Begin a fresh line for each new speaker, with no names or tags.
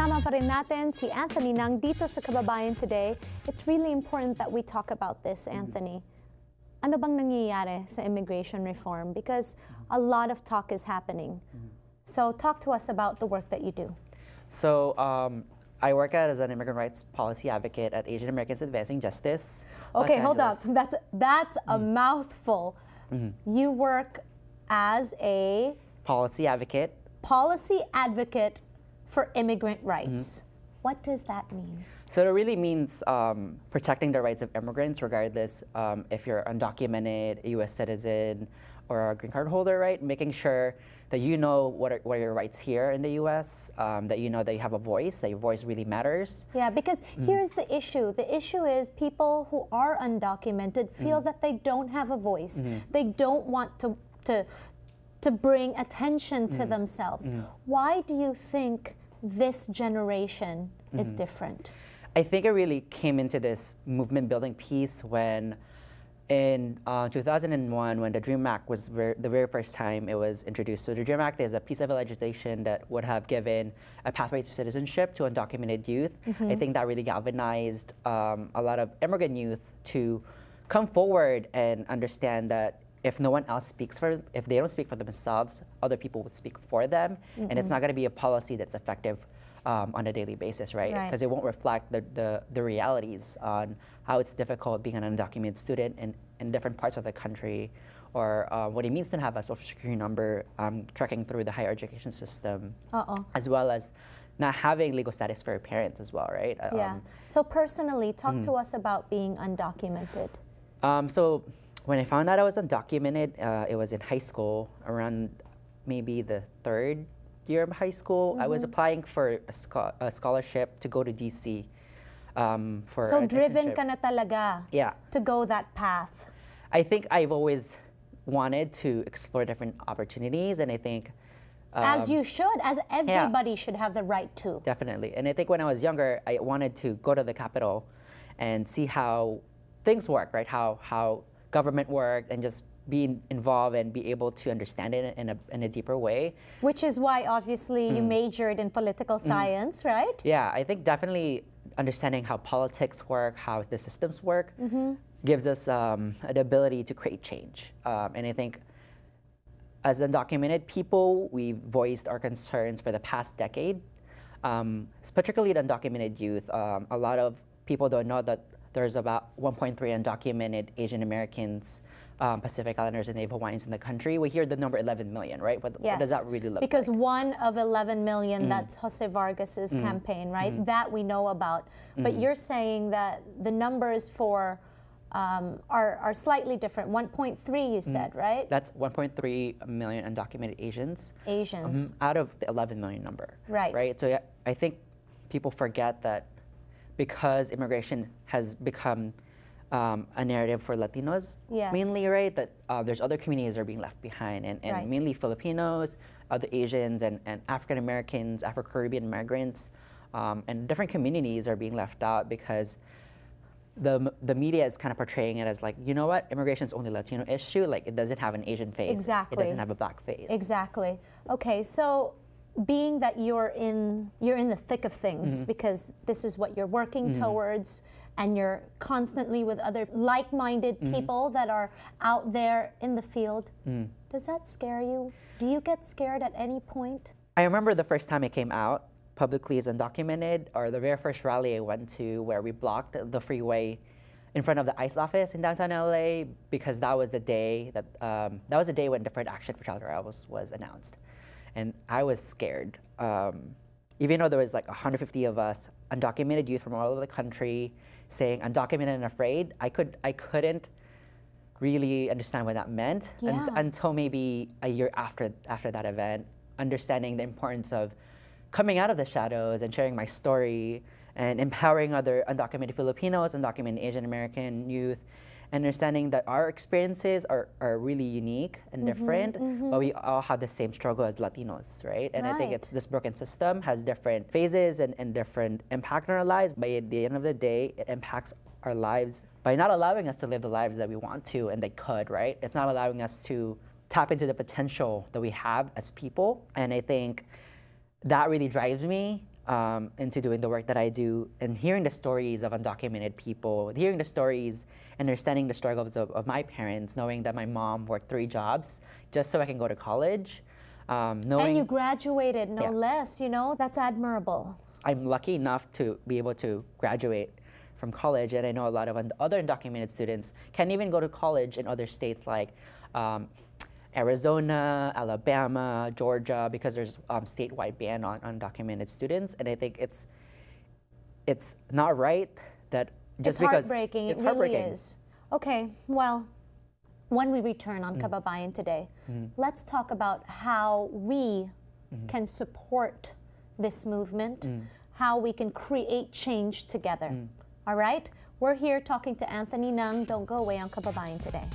Kasama pa rin natin si Anthony Nang dito sa Kababayan Today. It's really important that we talk about this, Anthony. Ano bang nangyayari sa immigration reform? Because a lot of talk is happening. So talk to us about the work that you do.
So I work as an immigrant rights policy advocate at Asian Americans Advancing Justice.
Okay, hold up. That's a mouthful. You work as a
policy advocate
for immigrant rights. What does that mean?
So it really means protecting the rights of immigrants, regardless if you're undocumented, a U.S. citizen, or a green card holder, right? Making sure that you know what are your rights here in the U.S., that you know that you have a voice, that your voice really matters.
Yeah, because here's the issue. The issue is people who are undocumented feel that they don't have a voice. They don't want to bring attention to themselves. Why do you think this generation is different?
I think it really came into this movement building piece when in 2001, when the DREAM Act was the very first time it was introduced. So the DREAM Act is a piece of legislation that would have given a pathway to citizenship to undocumented youth. I think that really galvanized a lot of immigrant youth to come forward and understand that if no one else if they don't speak for themselves, other people would speak for them, and it's not going to be a policy that's effective on a daily basis, right? Because it won't reflect the realities on how it's difficult being an undocumented student in different parts of the country, or what it means to have a social security number, trekking through the higher education system, as well as not having legal status for your parents as well, right?
Yeah. So personally, talk to us about being undocumented.
So when I found out I was undocumented, it was in high school, around maybe the third year of high school. I was applying for a scholarship to go to DC for
So
an
driven
internship.
ka na talaga to go that path.
I think I've always wanted to explore different opportunities, and I think
As you should, as everybody should have the right to.
Definitely. And I think when I was younger, I wanted to go to the Capitol and see how things work, right? How government worked, and just be involved and be able to understand it in a deeper way.
Which is why, obviously, you majored in political science, right?
Yeah, I think definitely understanding how politics work, how the systems work, gives us an ability to create change. And I think as undocumented people, we voiced our concerns for the past decade, particularly the undocumented youth. A lot of people don't know that there's about 1.3 undocumented Asian Americans, Pacific Islanders, and Native Hawaiians in the country. We hear the number 11 million, right? What does that really look
because
like?
one of 11 million, that's Jose Vargas's campaign, right? That we know about. But you're saying that the numbers for are slightly different. 1.3 you said, right?
That's 1.3 million undocumented Asians. Out of the 11 million number.
Right.
So yeah, I think people forget that because immigration has become a narrative for Latinos, mainly, right? That there's other communities that are being left behind, and mainly Filipinos, other Asians, and African Americans, Afro-Caribbean migrants, and different communities are being left out because the media is kind of portraying it as like, you know what, immigration is only a Latino issue. Like, it doesn't have an Asian face.
Exactly.
It doesn't have a black face.
Exactly. Okay, so being that you're in the thick of things, because this is what you're working towards, and you're constantly with other like-minded people that are out there in the field, does that scare you? Do you get scared at any point?
I remember the first time I came out publicly as undocumented, or the very first rally I went to where we blocked the freeway in front of the ICE office in downtown LA, because that was the day when Deferred Action for Child Arrivals was announced. And I was scared. Even though there was like 150 of us, undocumented youth from all over the country, saying undocumented and afraid, I couldn't really understand what that meant until maybe a year after that event, understanding the importance of coming out of the shadows and sharing my story and empowering other undocumented Filipinos, undocumented Asian American youth, understanding that our experiences are really unique and different, but we all have the same struggle as Latinos, right? And I think it's this broken system has different phases and different impact on our lives, but at the end of the day, it impacts our lives by not allowing us to live the lives that we want to and they could, right? It's not allowing us to tap into the potential that we have as people. And I think that really drives me into doing the work that I do, and hearing the stories of undocumented people, hearing the stories, understanding the struggles of my parents, knowing that my mom worked 3 jobs just so I can go to college.
And you graduated, no less, you know, that's admirable.
I'm lucky enough to be able to graduate from college, and I know a lot of other undocumented students can't even go to college in other states like Arizona, Alabama, Georgia, because there's statewide ban on undocumented students, and I think it's not right that just because
heartbreaking.
It's
it
heartbreaking.
Really is. Okay, well, when we return on Kababayan today, let's talk about how we can support this movement, how we can create change together. All right? We're here talking to Anthony Nang. Don't go away on Kababayan today.